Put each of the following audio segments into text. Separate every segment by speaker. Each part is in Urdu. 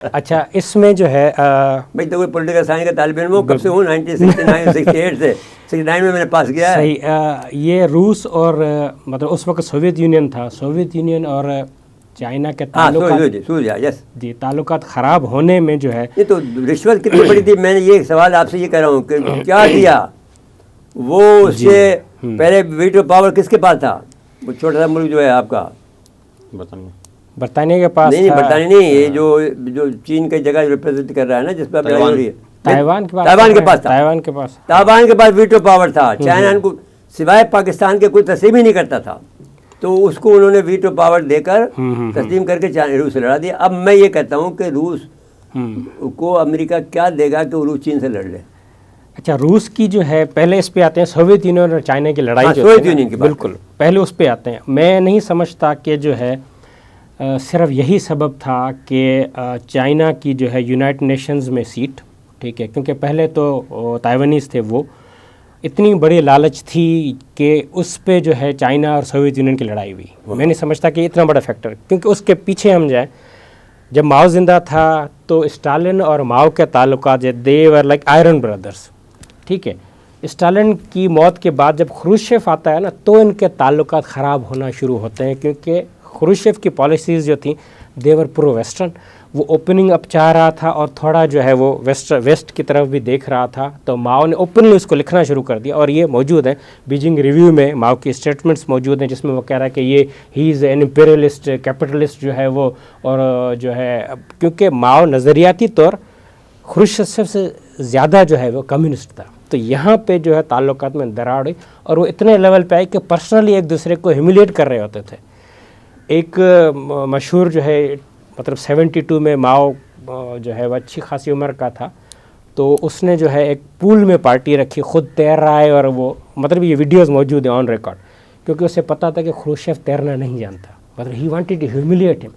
Speaker 1: اچھا اس میں جو ہے
Speaker 2: بھائی تو کوئی پولیٹیکل سائنس کا طالب علم ہوں، کب سے ہوں 1969 68 سے 69 میں نے پاس کیا ہے.
Speaker 1: صحیح. یہ روس اور مطلب اس وقت سوویت یونین تھا، سوویت یونین اور چائنا کے
Speaker 2: تعلقات
Speaker 1: تعلقات خراب ہونے میں جو ہے
Speaker 2: یہ تو رشوت کتنی بڑی تھی. میں نے یہ سوال آپ سے یہ کہہ رہا ہوں کہ کیا دیا وہ اس سے پہلے ویٹو پاور کس کے پاس تھا؟ وہ چھوٹا سا ملک جو ہے آپ کا
Speaker 1: برطانیہ کے پاس.
Speaker 2: نہیں برطانیہ نہیں، یہ جو چین کی جگہ ریپرزینٹ کر رہا ہے نا، جس پہ لڑائی ہو رہی ہے، تائیوان کے پاس ویٹو پاور تھا. چائنا کو سوائے پاکستان کے کوئی تسلیم ہی نہیں کرتا تھا، تو اس کو انہوں نے ویٹو پاور دے کر تسلیم کر کے روس سے لڑا دیا. اب میں یہ کہتا ہوں کہ روس کو امریکہ کیا دے گا کہ وہ روس چین سے لڑ لے.
Speaker 1: اچھا روس کی جو ہے پہلے اس پہ آتے ہیں سوویت یونین اور چائنا کی لڑائی.
Speaker 2: سوویت یونین کی
Speaker 1: بالکل پہلے اس پہ آتے ہیں. میں نہیں سمجھتا کہ جو ہے صرف یہی سبب تھا کہ چائنا کی جو ہے یونائٹڈ نیشنز میں سیٹ، ٹھیک ہے، کیونکہ پہلے تو تائیوانیز تھے، وہ اتنی بڑی لالچ تھی کہ اس پہ جو ہے چائنا اور سوویت یونین کی لڑائی ہوئی. میں نہیں سمجھتا کہ اتنا بڑا فیکٹر، کیونکہ اس کے پیچھے ہم جائیں، جب ماؤ زندہ تھا تو اسٹالن اور ماؤ کے تعلقات دے ور لائک آئرن بردرس، ٹھیک ہے. اسٹالن کی موت کے بعد جب خروشچیف آتا ہے نا تو ان کے تعلقات خراب ہونا شروع ہوتے ہیں، کیونکہ خروشچیف کی پالیسیز جو تھیں دیور پرو ویسٹرن. وہ اوپننگ اپ چاہ رہا تھا اور تھوڑا جو ہے وہ ویسٹ کی طرف بھی دیکھ رہا تھا، تو ماؤ نے اوپنلی اس کو لکھنا شروع کر دیا. اور یہ موجود ہے بیجنگ ریویو میں، ماؤ کی اسٹیٹمنٹس موجود ہیں جس میں وہ کہہ رہا ہے کہ یہ ہی از این امپیریلسٹ کیپٹلسٹ جو ہے وہ، اور جو ہے کیونکہ ماؤ نظریاتی طور خروشچیف سے زیادہ جو ہے وہ کمیونسٹ تھا. تو یہاں پہ جو ہے تعلقات میں دراڑ ہوئی اور وہ اتنے لیول پہ آئی کہ پرسنلی ایک دوسرے کو ہیوملیٹ کر رہے ہوتے تھے. ایک مشہور جو ہے مطلب 72 میں ماؤ جو ہے وہ اچھی خاصی عمر کا تھا، تو اس نے جو ہے ایک پول میں پارٹی رکھی، خود تیر رہا ہے، اور وہ مطلب یہ ویڈیوز موجود ہیں آن ریکارڈ، کیونکہ اسے پتہ تھا کہ خروشچیف تیرنا نہیں جانتا، مطلب ہی وانٹیڈ ٹو ہیوملیٹ ہم.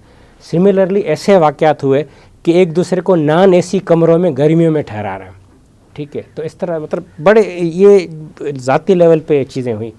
Speaker 1: سملرلی ایسے واقعات ہوئے کہ ایک دوسرے کو نان اے سی کمروں میں گرمیوں میں ٹھہرا رہے ہیں، ٹھیک ہے. تو اس طرح مطلب بڑے یہ ذاتی لیول پہ چیزیں ہوئیں.